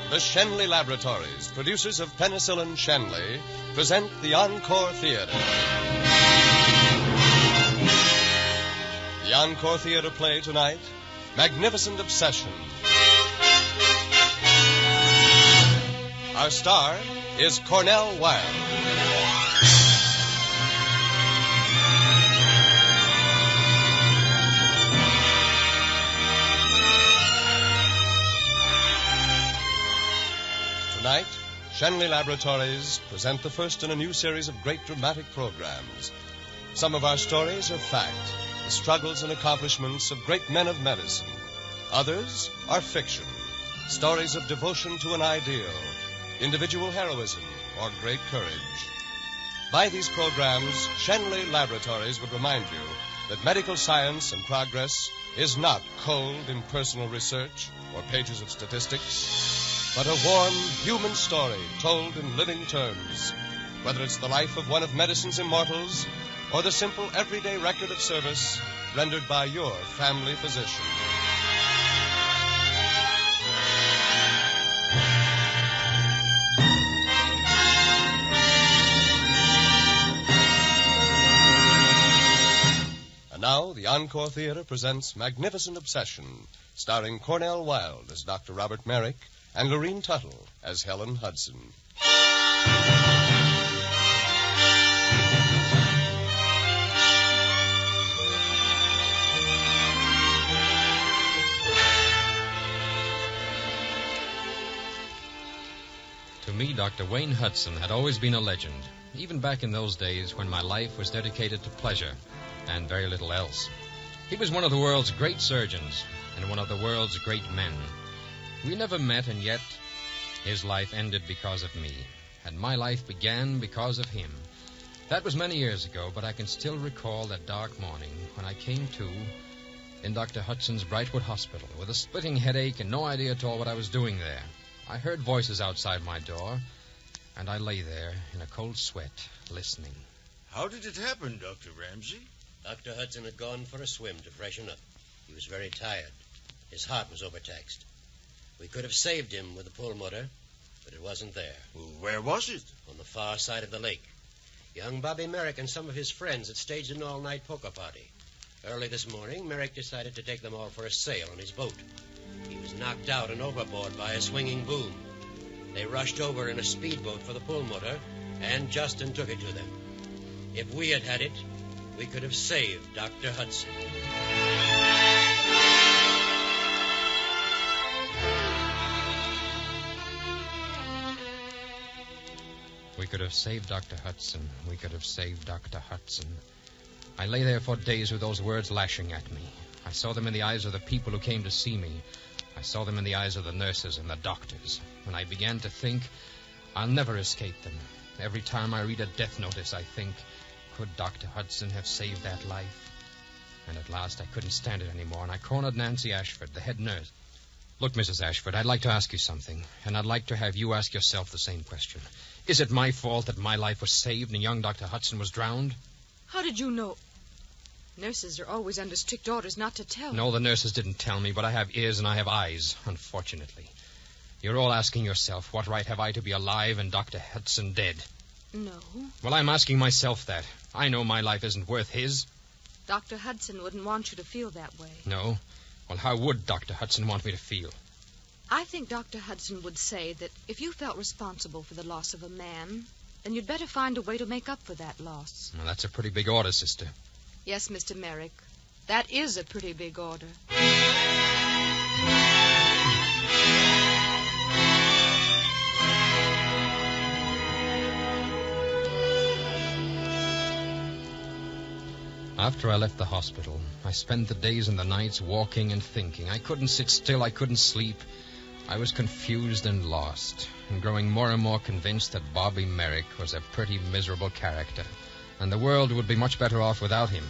The Shenley Laboratories, producers of penicillin Shenley, present the Encore Theater. The Encore Theater play tonight, Magnificent Obsession. Our star is Cornell Wilde. Tonight, Shenley Laboratories present the first in a new series of great dramatic programs. Some of our stories are fact, the struggles and accomplishments of great men of medicine. Others are fiction, stories of devotion to an ideal, individual heroism, or great courage. By these programs, Shenley Laboratories would remind you that medical science and progress is not cold, impersonal research or pages of statistics, but a warm, human story told in living terms, whether it's the life of one of medicine's immortals or the simple everyday record of service rendered by your family physician. And now, the Encore Theater presents Magnificent Obsession, starring Cornell Wilde as Dr. Robert Merrick and Lorene Tuttle as Helen Hudson. To me, Dr. Wayne Hudson had always been a legend, even back in those days when my life was dedicated to pleasure and very little else. He was one of the world's great surgeons and one of the world's great men. We never met, and yet his life ended because of me, and my life began because of him. That was many years ago, but I can still recall that dark morning when I came to in Dr. Hudson's Brightwood Hospital with a splitting headache and no idea at all what I was doing there. I heard voices outside my door, and I lay there in a cold sweat, listening. How did it happen, Dr. Ramsey? Dr. Hudson had gone for a swim to freshen up. He was very tired. His heart was overtaxed. We could have saved him with the pulmotor, but it wasn't there. Well, where was it? On the far side of the lake. Young Bobby Merrick and some of his friends had staged an all-night poker party. Early this morning, Merrick decided to take them all for a sail on his boat. He was knocked out and overboard by a swinging boom. They rushed over in a speedboat for the pulmotor, and Justin took it to them. If we had had it, we could have saved Dr. Hudson. We could have saved Dr. Hudson. We could have saved Dr. Hudson. I lay there for days with those words lashing at me. I saw them in the eyes of the people who came to see me. I saw them in the eyes of the nurses and the doctors. When I began to think, I'll never escape them. Every time I read a death notice, I think, could Dr. Hudson have saved that life? And at last I couldn't stand it anymore, and I cornered Nancy Ashford, the head nurse. Look, Mrs. Ashford, I'd like to ask you something, and I'd like to have you ask yourself the same question. Is it my fault that my life was saved and young Dr. Hudson was drowned? How did you know? Nurses are always under strict orders not to tell. No, the nurses didn't tell me, but I have ears and I have eyes, unfortunately. You're all asking yourself, what right have I to be alive and Dr. Hudson dead? No. Well, I'm asking myself that. I know my life isn't worth his. Dr. Hudson wouldn't want you to feel that way. No? Well, how would Dr. Hudson want me to feel? I think Dr. Hudson would say that if you felt responsible for the loss of a man, then you'd better find a way to make up for that loss. Well, that's a pretty big order, sister. Yes, Mr. Merrick. That is a pretty big order. After I left the hospital, I spent the days and the nights walking and thinking. I couldn't sit still. I couldn't sleep. I was confused and lost, and growing more and more convinced that Bobby Merrick was a pretty miserable character, and the world would be much better off without him.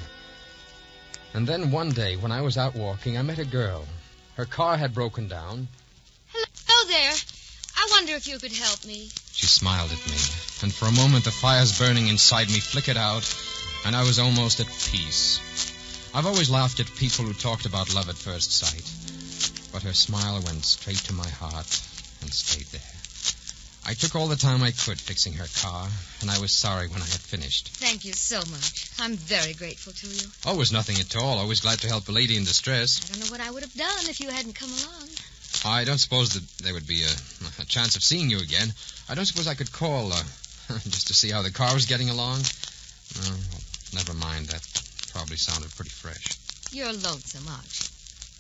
And then one day, when I was out walking, I met a girl. Her car had broken down. Hello there. I wonder if you could help me. She smiled at me, and for a moment the fires burning inside me flickered out, and I was almost at peace. I've always laughed at people who talked about love at first sight, but her smile went straight to my heart, and stayed there. I took all the time I could fixing her car, and I was sorry when I had finished. Thank you so much. I'm very grateful to you. Oh, it was nothing at all. Always glad to help a lady in distress. I don't know what I would have done if you hadn't come along. I don't suppose that there would be a chance of seeing you again. I don't suppose I could call just to see how the car was getting along. Well, never mind. That probably sounded pretty fresh. You're lonesome, aren't you?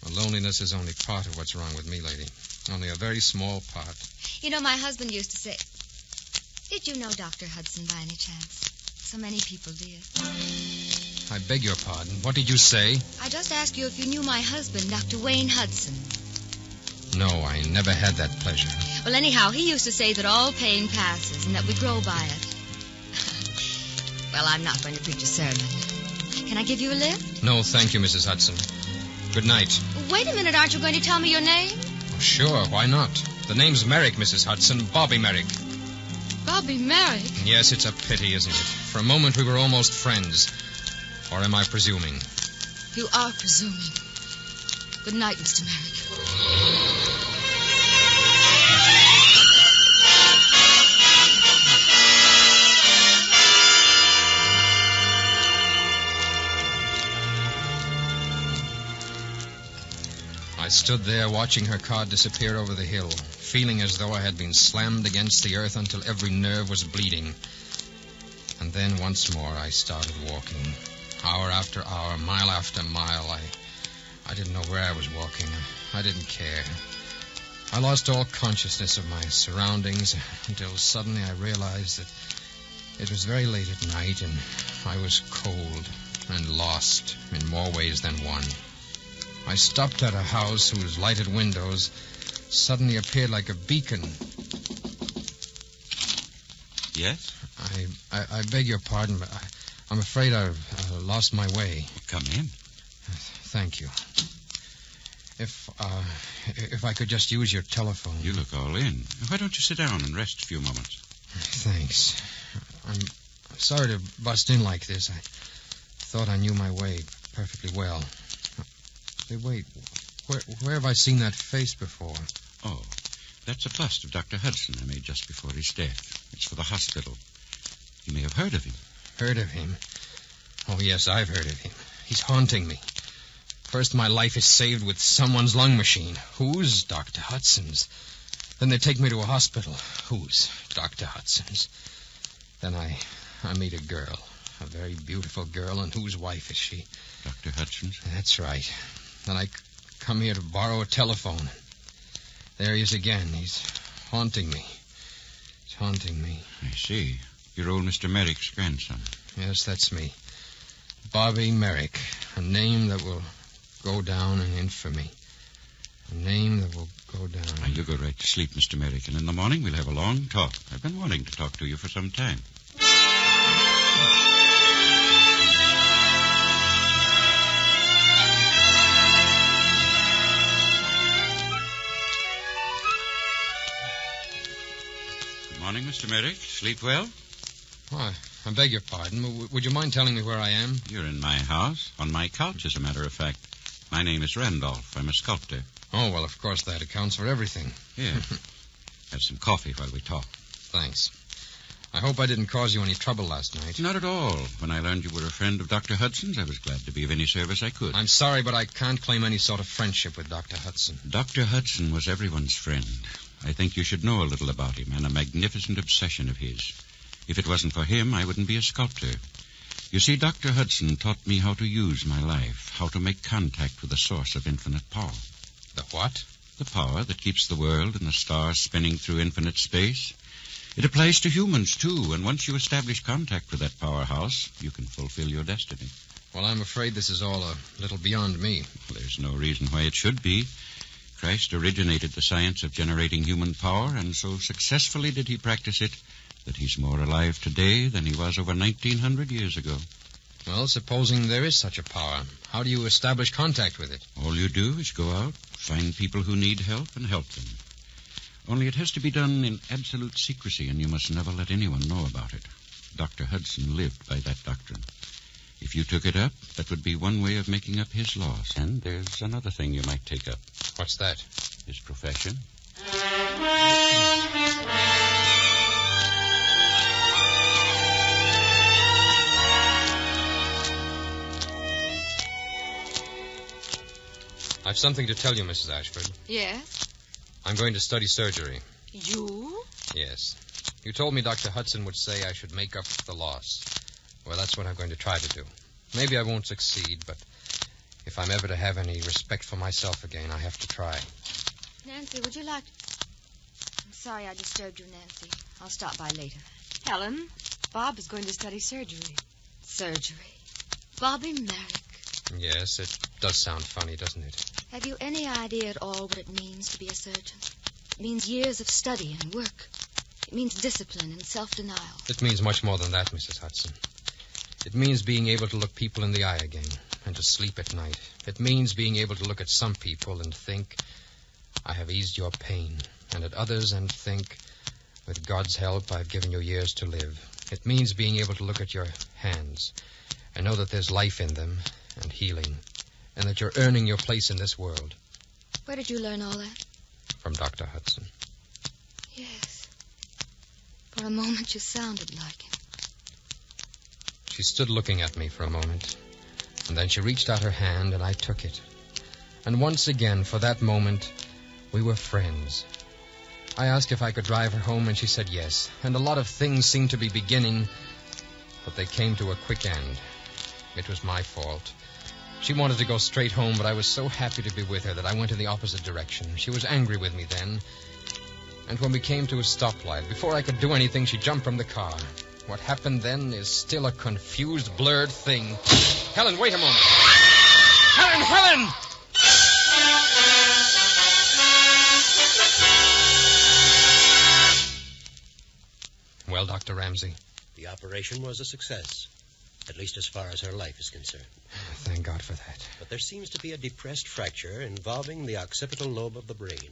Well, loneliness is only part of what's wrong with me, lady. Only a very small part. You know, my husband used to say... Did you know Dr. Hudson by any chance? So many people did. I beg your pardon. What did you say? I just asked you if you knew my husband, Dr. Wayne Hudson. No, I never had that pleasure. Well, anyhow, he used to say that all pain passes and that we grow by it. Well, I'm not going to preach a sermon. Can I give you a lift? No, thank you, Mrs. Hudson. Good night. Wait a minute, aren't you going to tell me your name? Oh, sure, why not? The name's Merrick, Mrs. Hudson. Bobby Merrick. Bobby Merrick? Yes, it's a pity, isn't it? For a moment we were almost friends. Or am I presuming? You are presuming. Good night, Mr. Merrick. I stood there watching her car disappear over the hill, feeling as though I had been slammed against the earth until every nerve was bleeding. And then once more I started walking. Hour after hour, mile after mile, I didn't know where I was walking. I didn't care. I lost all consciousness of my surroundings until suddenly I realized that it was very late at night and I was cold and lost in more ways than one. I stopped at a house whose lighted windows suddenly appeared like a beacon. Yes? I beg your pardon, but I'm afraid I've lost my way. Come in. Thank you. If I could just use your telephone. You look all in. Why don't you sit down and rest a few moments? Thanks. I'm sorry to bust in like this. I thought I knew my way perfectly well. Hey, wait. Where have I seen that face before? Oh, that's a bust of Dr. Hudson I made just before his death. It's for the hospital. You may have heard of him. Heard of him? Oh, yes, I've heard of him. He's haunting me. First, my life is saved with someone's lung machine. Whose? Dr. Hudson's. Then they take me to a hospital. Whose? Dr. Hudson's. Then I meet a girl. A very beautiful girl, and whose wife is she? Dr. Hudson's? That's right. Then I come here to borrow a telephone. There he is again. He's haunting me. He's haunting me. I see. You're old Mr. Merrick's grandson. Yes, that's me. Bobby Merrick. A name that will go down in infamy. A name that will go down. Now, you go right to sleep, Mr. Merrick, and in the morning we'll have a long talk. I've been wanting to talk to you for some time. Good morning, Mr. Merrick. Sleep well? Oh, I beg your pardon. Would you mind telling me where I am? You're in my house, on my couch, as a matter of fact. My name is Randolph. I'm a sculptor. Oh, well, of course, that accounts for everything. Yeah. Have some coffee while we talk. Thanks. I hope I didn't cause you any trouble last night. Not at all. When I learned you were a friend of Dr. Hudson's, I was glad to be of any service I could. I'm sorry, but I can't claim any sort of friendship with Dr. Hudson. Dr. Hudson was everyone's friend. I think you should know a little about him and a magnificent obsession of his. If it wasn't for him, I wouldn't be a sculptor. You see, Dr. Hudson taught me how to use my life, how to make contact with the source of infinite power. The what? The power that keeps the world and the stars spinning through infinite space. It applies to humans, too, and once you establish contact with that powerhouse, you can fulfill your destiny. Well, I'm afraid this is all a little beyond me. There's no reason why it should be. Christ originated the science of generating human power, and so successfully did he practice it that he's more alive today than he was over 1,900 years ago. Well, supposing there is such a power, how do you establish contact with it? All you do is go out, find people who need help, and help them. Only it has to be done in absolute secrecy, and you must never let anyone know about it. Dr. Hudson lived by that doctrine. If you took it up, that would be one way of making up his laws. And there's another thing you might take up. What's that? His profession. I've something to tell you, Mrs. Ashford. Yes? I'm going to study surgery. You? Yes. You told me Dr. Hudson would say I should make up the loss. Well, that's what I'm going to try to do. Maybe I won't succeed, but if I'm ever to have any respect for myself again, I have to try. Nancy, would you like... I'm sorry I disturbed you, Nancy. I'll stop by later. Helen, Bob is going to study surgery. Surgery? Bobby Merrick. Yes, it does sound funny, doesn't it? Have you any idea at all what it means to be a surgeon? It means years of study and work. It means discipline and self-denial. It means much more than that, Mrs. Hudson. It means being able to look people in the eye again and to sleep at night. It means being able to look at some people and think, I have eased your pain, and at others and think, with God's help, I've given you years to live. It means being able to look at your hands and know that there's life in them and healing, and that you're earning your place in this world. Where did you learn all that? From Dr. Hudson. Yes. For a moment you sounded like him. She stood looking at me for a moment, and then she reached out her hand, and I took it. And once again, for that moment, we were friends. I asked if I could drive her home, and she said yes. And a lot of things seemed to be beginning, but they came to a quick end. It was my fault. She wanted to go straight home, but I was so happy to be with her that I went in the opposite direction. She was angry with me then. And when we came to a stoplight, before I could do anything, she jumped from the car. What happened then is still a confused, blurred thing. Helen, wait a moment. Helen! Well, Dr. Ramsey? The operation was a success, at least as far as her life is concerned. Thank God for that. But there seems to be a depressed fracture involving the occipital lobe of the brain.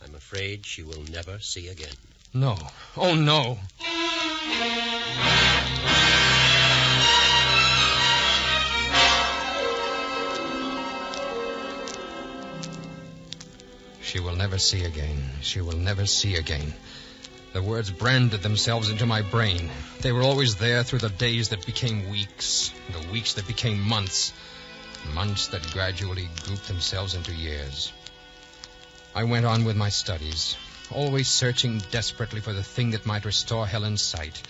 I'm afraid she will never see again. No. Oh, no. She will never see again. She will never see again. The words branded themselves into my brain. They were always there through the days that became weeks, the weeks that became months, months that gradually grouped themselves into years. I went on with my studies, always searching desperately for the thing that might restore Helen's sight.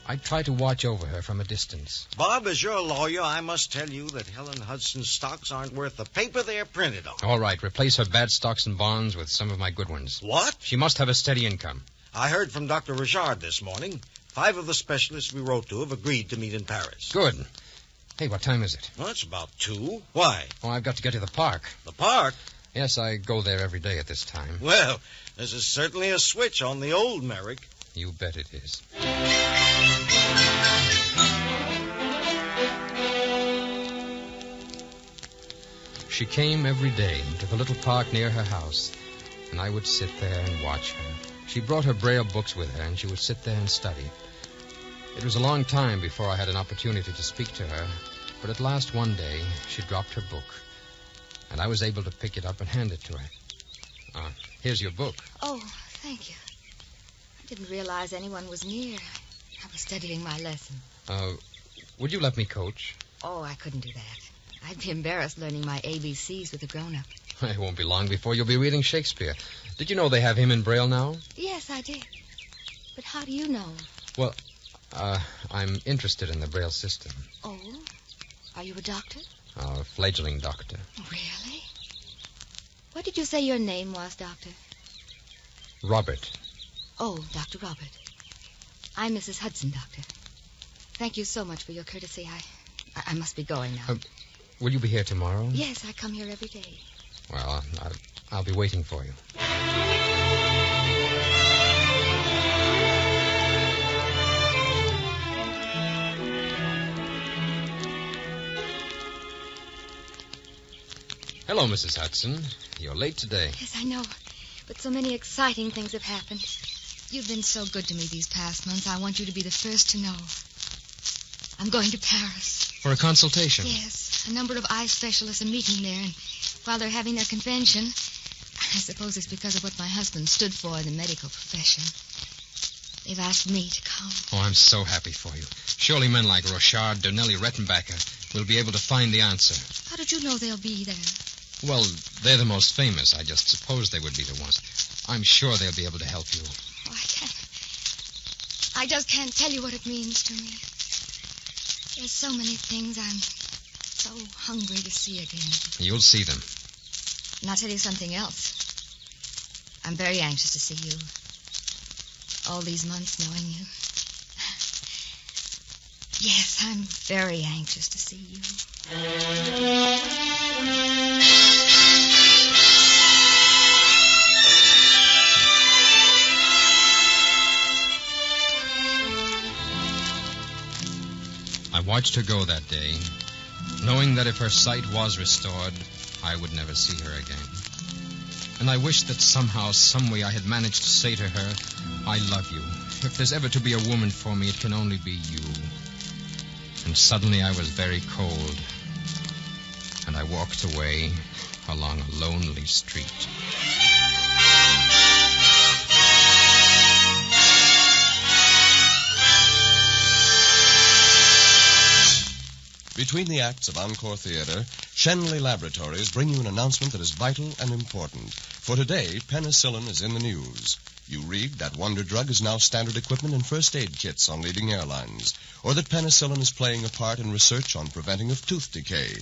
I tried to watch over her from a distance. Bob, as your lawyer, I must tell you that Helen Hudson's stocks aren't worth the paper they're printed on. All right, replace her bad stocks and bonds with some of my good ones. What? She must have a steady income. I heard from Dr. Richard this morning. 5 of the specialists we wrote to have agreed to meet in Paris. Good. Hey, what time is it? Well, it's about 2. Why? Oh, I've got to get to the park. The park? Yes, I go there every day at this time. Well, this is certainly a switch on the old Merrick. You bet it is. She came every day to the little park near her house, and I would sit there and watch her. She brought her Braille books with her, and she would sit there and study. It was a long time before I had an opportunity to speak to her, but at last one day she dropped her book, and I was able to pick it up and hand it to her. Here's your book. Oh, thank you. I didn't realize anyone was near. I was studying my lesson. Would you let me coach? Oh, I couldn't do that. I'd be embarrassed learning my ABCs with a grown-up. It won't be long before you'll be reading Shakespeare. Did you know they have him in Braille now? Yes, I did. But how do you know? Well, I'm interested in the Braille system. Oh? Are you a doctor? A fledgling doctor. Really? What did you say your name was, Doctor? Robert. Oh, Dr. Robert. I'm Mrs. Hudson, Doctor. Thank you so much for your courtesy. I must be going now. Will you be here tomorrow? Yes, I come here every day. Well, I'll be waiting for you. Hello, Mrs. Hudson. You're late today. Yes, I know. But so many exciting things have happened. You've been so good to me these past months. I want you to be the first to know. I'm going to Paris. For a consultation? Yes. A number of eye specialists are meeting there, and while they're having their convention, I suppose it's because of what my husband stood for in the medical profession. They've asked me to come. Oh, I'm so happy for you. Surely men like Rochard, Donnelly, Rettenbacher will be able to find the answer. How did you know they'll be there? Well, they're the most famous. I just supposed they would be the ones. I'm sure they'll be able to help you. Oh, I just can't tell you what it means to me. There's so many things I'm so hungry to see again. You'll see them. And I'll tell you something else. I'm very anxious to see you. All these months knowing you. Yes, I'm very anxious to see you. I watched her go that day, knowing that if her sight was restored, I would never see her again. And I wished that somehow, some way I had managed to say to her, I love you. If there's ever to be a woman for me, it can only be you. And suddenly I was very cold, and I walked away along a lonely street. Between the acts of Encore Theater, Shenley Laboratories bring you an announcement that is vital and important. For today, penicillin is in the news. You read that wonder drug is now standard equipment in first aid kits on leading airlines, or that penicillin is playing a part in research on preventing of tooth decay.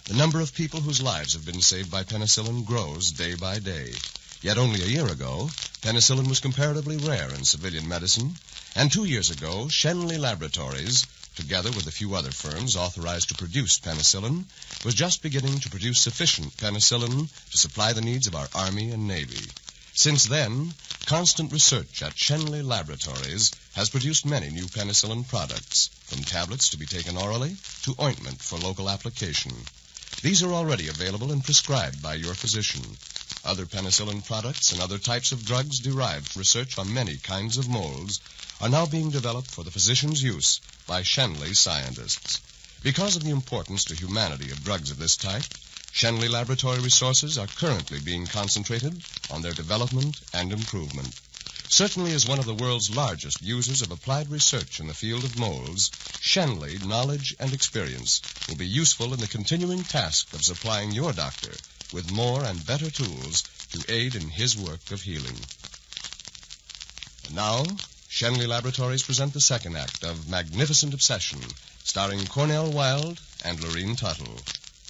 The number of people whose lives have been saved by penicillin grows day by day. Yet only a year ago, penicillin was comparatively rare in civilian medicine, and 2 years ago, Shenley Laboratories, together with a few other firms authorized to produce penicillin, was just beginning to produce sufficient penicillin to supply the needs of our Army and Navy. Since then, constant research at Shenley Laboratories has produced many new penicillin products, from tablets to be taken orally to ointment for local application. These are already available and prescribed by your physician. Other penicillin products and other types of drugs derived from research on many kinds of molds are now being developed for the physician's use by Shenley scientists. Because of the importance to humanity of drugs of this type, Shenley Laboratory resources are currently being concentrated on their development and improvement. Certainly as one of the world's largest users of applied research in the field of molds, Shenley knowledge and experience will be useful in the continuing task of supplying your doctor with more and better tools to aid in his work of healing. And now, Shenley Laboratories present the second act of Magnificent Obsession, starring Cornell Wilde and Lorene Tuttle.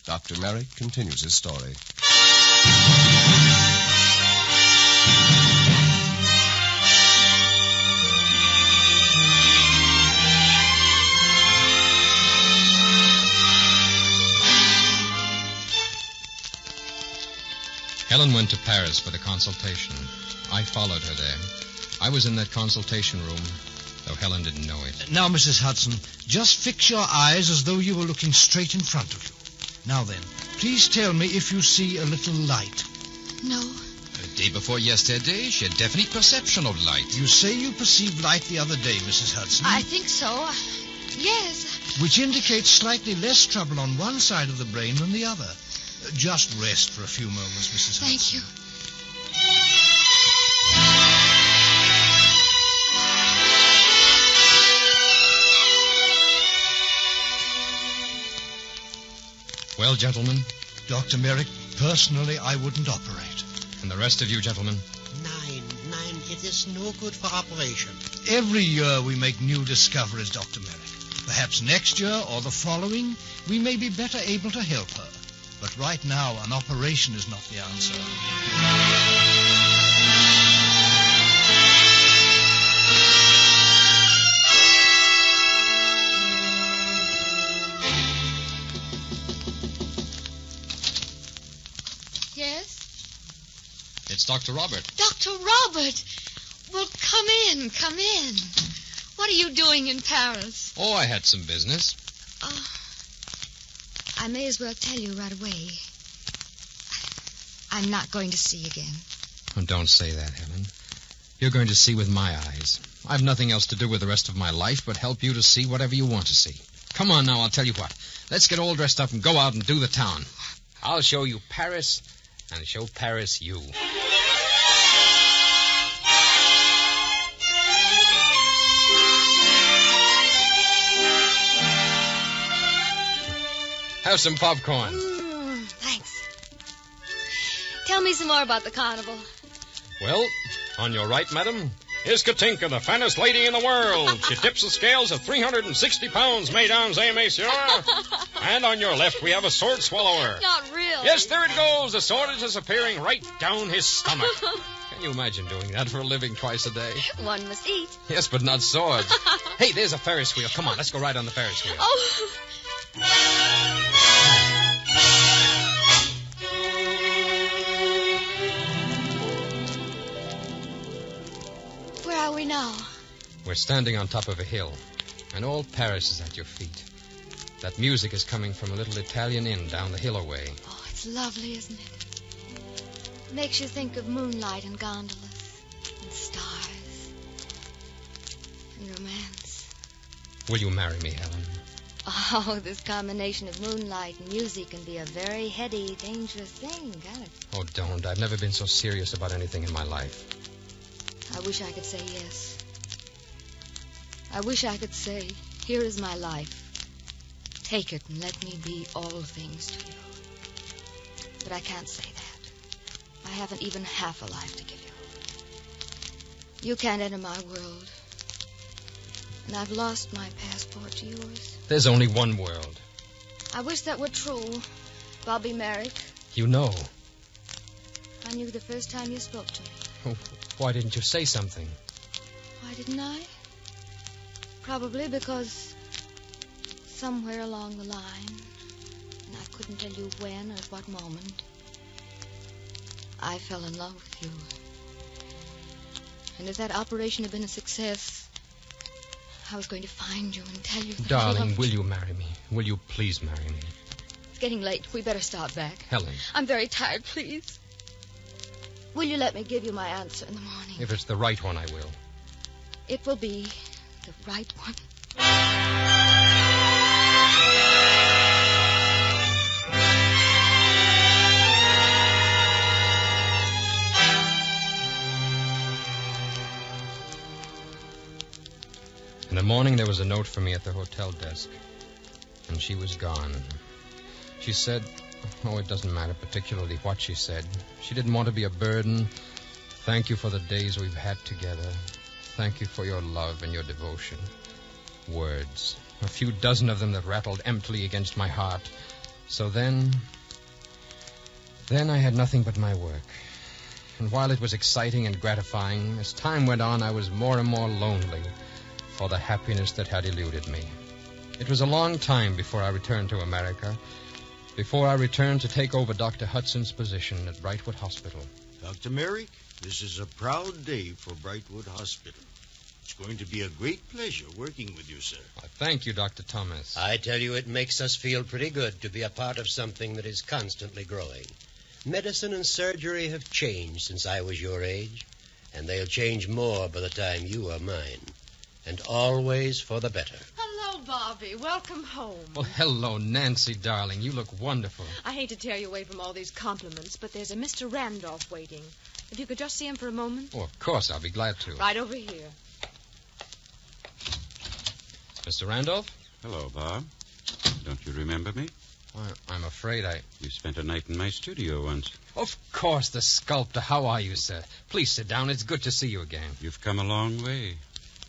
Dr. Merrick continues his story. Helen went to Paris for the consultation. I followed her there. I was in that consultation room, though Helen didn't know it. Now, Mrs. Hudson, just fix your eyes as though you were looking straight in front of you. Now then, please tell me if you see a little light. No. The day before yesterday, she had definite perception of light. You say you perceived light the other day, Mrs. Hudson. I think so. Yes. Which indicates slightly less trouble on one side of the brain than the other. Just rest for a few moments, Mrs. Hudson. Thank you. Well, gentlemen? Dr. Merrick, personally, I wouldn't operate. And the rest of you, gentlemen? Nine. It is no good for operation. Every year we make new discoveries, Dr. Merrick. Perhaps next year or the following, we may be better able to help her. But right now, an operation is not the answer. Yes? It's Dr. Robert. Dr. Robert! Well, come in. What are you doing in Paris? Oh, I had some business. I may as well tell you right away. I'm not going to see again. Oh, don't say that, Helen. You're going to see with my eyes. I've nothing else to do with the rest of my life but help you to see whatever you want to see. Come on now, I'll tell you what. Let's get all dressed up and go out and do the town. I'll show you Paris and show Paris you. Have some popcorn. Thanks. Tell me some more about the carnival. Well, on your right, madam, is Katinka, the fattest lady in the world. She tips the scales at 360 pounds, mesdames et messieurs. And on your left, we have a sword swallower. Not really. Yes, there it goes. The sword is disappearing right down his stomach. Can you imagine doing that for a living twice a day? One must eat. Yes, but not swords. Hey, there's a Ferris wheel. Come on, let's go ride on the Ferris wheel. Oh. Where are we now? We're standing on top of a hill, and all Paris is at your feet. That music is coming from a little Italian inn down the hill away. Oh, it's lovely, isn't it? Makes you think of moonlight and gondolas and stars and romance. Will you marry me, Helen? Oh, this combination of moonlight and music can be a very heady, dangerous thing, can't it? Oh, don't. I've never been so serious about anything in my life. I wish I could say yes. I wish I could say, here is my life. Take it and let me be all things to you. But I can't say that. I haven't even half a life to give you. You can't enter my world. And I've lost my passport to yours. There's only one world. I wish that were true, Bobby Merrick. You know. I knew the first time you spoke to me. Oh, why didn't you say something? Why didn't I? Probably because somewhere along the line, and I couldn't tell you when or at what moment, I fell in love with you. And if that operation had been a success, I was going to find you and tell you that I Darling, loved will you marry me? Will you please marry me? It's getting late. We better start back. Helen. I'm very tired, please. Will you let me give you my answer in the morning? If it's the right one, I will. It will be the right one. In the morning, there was a note for me at the hotel desk, and she was gone. She said, oh, it doesn't matter particularly what she said. She didn't want to be a burden. Thank you for the days we've had together. Thank you for your love and your devotion. Words. A few dozen of them that rattled emptily against my heart. So then I had nothing but my work. And while it was exciting and gratifying, as time went on, I was more and more lonely for the happiness that had eluded me. It was a long time before I returned to America, before I returned to take over Dr. Hudson's position at Brightwood Hospital. Dr. Merrick, this is a proud day for Brightwood Hospital. It's going to be a great pleasure working with you, sir. Thank you, Dr. Thomas. I tell you, it makes us feel pretty good to be a part of something that is constantly growing. Medicine and surgery have changed since I was your age, and they'll change more by the time you are mine. And always for the better. Hello, Bobby. Welcome home. Well, hello, Nancy, darling. You look wonderful. I hate to tear you away from all these compliments, but there's a Mr. Randolph waiting. If you could just see him for a moment. Oh, of course, I'll be glad to. Right over here. Mr. Randolph? Hello, Bob. Don't you remember me? I'm afraid You spent a night in my studio once. Of course, the sculptor. How are you, sir? Please sit down. It's good to see you again. You've come a long way.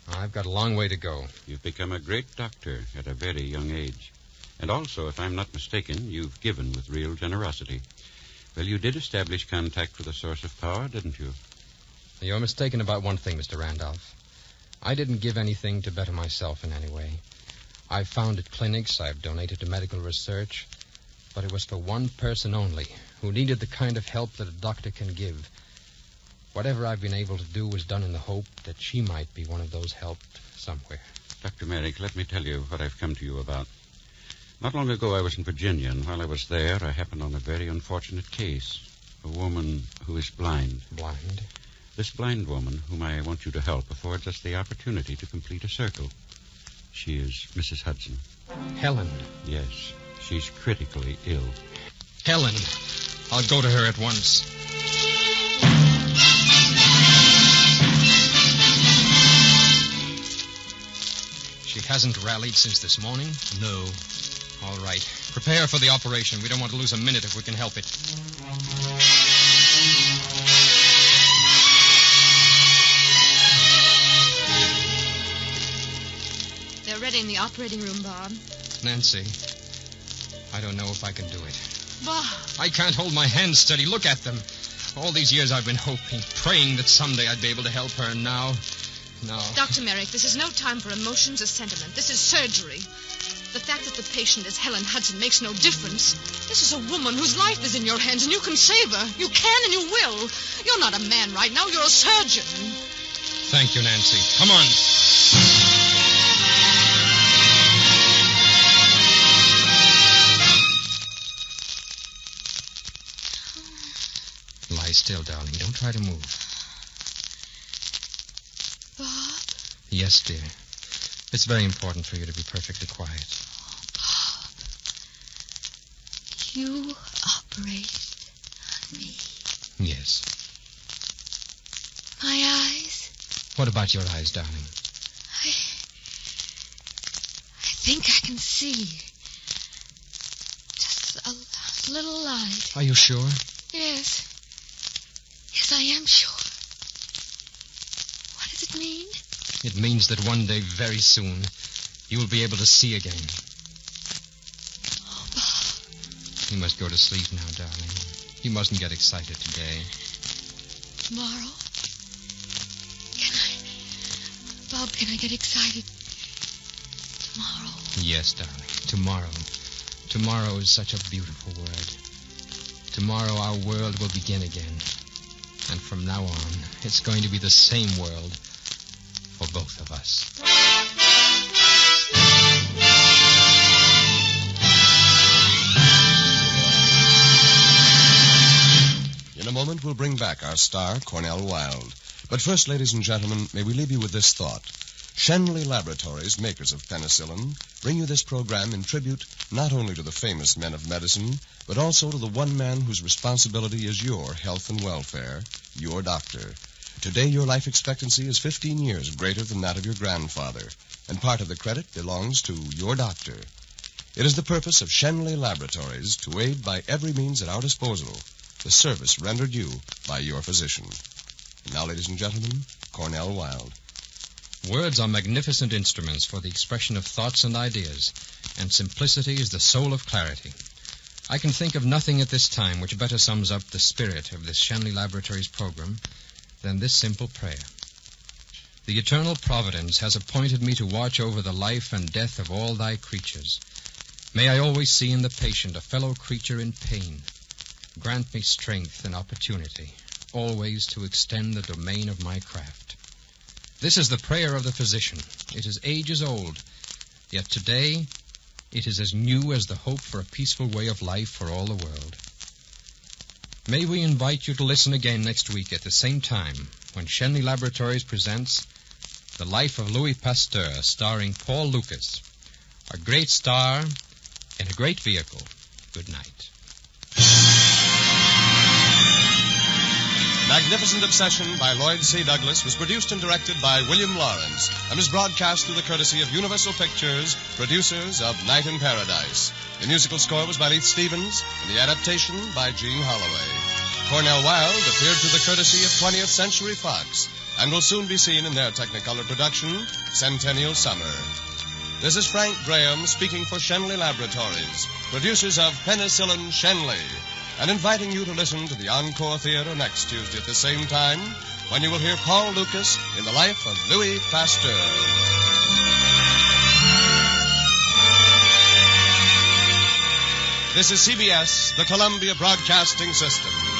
I've got a long way to go. You've become a great doctor at a very young age. And also, if I'm not mistaken, you've given with real generosity. Well, you did establish contact with a source of power, didn't you? You're mistaken about one thing, Mr. Randolph. I didn't give anything to better myself in any way. I've founded clinics, I've donated to medical research, but it was for one person only, who needed the kind of help that a doctor can give. Whatever I've been able to do was done in the hope that she might be one of those helped somewhere. Dr. Merrick, let me tell you what I've come to you about. Not long ago, I was in Virginia, and while I was there, I happened on a very unfortunate case. A woman who is blind. Blind? This blind woman, whom I want you to help, affords us the opportunity to complete a circle. She is Mrs. Hudson. Helen? Yes, she's critically ill. Helen! I'll go to her at once. She hasn't rallied since this morning? No. All right. Prepare for the operation. We don't want to lose a minute if we can help it. They're ready in the operating room, Bob. Nancy, I don't know if I can do it. Bob! I can't hold my hands steady. Look at them. All these years I've been hoping, praying that someday I'd be able to help her, and now... No. Dr. Merrick, this is no time for emotions or sentiment. This is surgery. The fact that the patient is Helen Hudson makes no difference. This is a woman whose life is in your hands, and you can save her. You can and you will. You're not a man right now. You're a surgeon. Thank you, Nancy. Come on. Lie still, darling. Don't try to move. Bob? Yes, dear. It's very important for you to be perfectly quiet. Bob, you operated on me. Yes. My eyes? What about your eyes, darling? I think I can see. Just a little light. Are you sure? Yes. Yes, I am sure. What does it mean? It means that one day, very soon, you will be able to see again. Oh, Bob. You must go to sleep now, darling. You mustn't get excited today. Tomorrow? Bob, can I get excited tomorrow? Yes, darling. Tomorrow. Tomorrow is such a beautiful word. Tomorrow our world will begin again. And from now on, it's going to be the same world for both of us. In a moment, we'll bring back our star, Cornell Wilde. But first, ladies and gentlemen, may we leave you with this thought. Shenley Laboratories, makers of penicillin, bring you this program in tribute not only to the famous men of medicine, but also to the one man whose responsibility is your health and welfare, your doctor. Today, your life expectancy is 15 years greater than that of your grandfather, and part of the credit belongs to your doctor. It is the purpose of Shenley Laboratories to aid by every means at our disposal the service rendered you by your physician. And now, ladies and gentlemen, Cornell Wilde. Words are magnificent instruments for the expression of thoughts and ideas, and simplicity is the soul of clarity. I can think of nothing at this time which better sums up the spirit of this Shenley Laboratories program than this simple prayer. The eternal providence has appointed me to watch over the life and death of all thy creatures. May I always see in the patient a fellow creature in pain. Grant me strength and opportunity, always to extend the domain of my craft. This is the prayer of the physician. It is ages old, yet today it is as new as the hope for a peaceful way of life for all the world. May we invite you to listen again next week at the same time when Shenley Laboratories presents The Life of Louis Pasteur, starring Paul Lucas, a great star in a great vehicle. Good night. Magnificent Obsession by Lloyd C. Douglas was produced and directed by William Lawrence and is broadcast through the courtesy of Universal Pictures, producers of Night in Paradise. The musical score was by Leith Stevens and the adaptation by Gene Holloway. Cornell Wilde appeared through the courtesy of 20th Century Fox and will soon be seen in their Technicolor production, Centennial Summer. This is Frank Graham speaking for Shenley Laboratories, producers of Penicillin Shenley, and inviting you to listen to the Encore Theater next Tuesday at the same time when you will hear Paul Lucas in the life of Louis Pasteur. This is CBS, the Columbia Broadcasting System.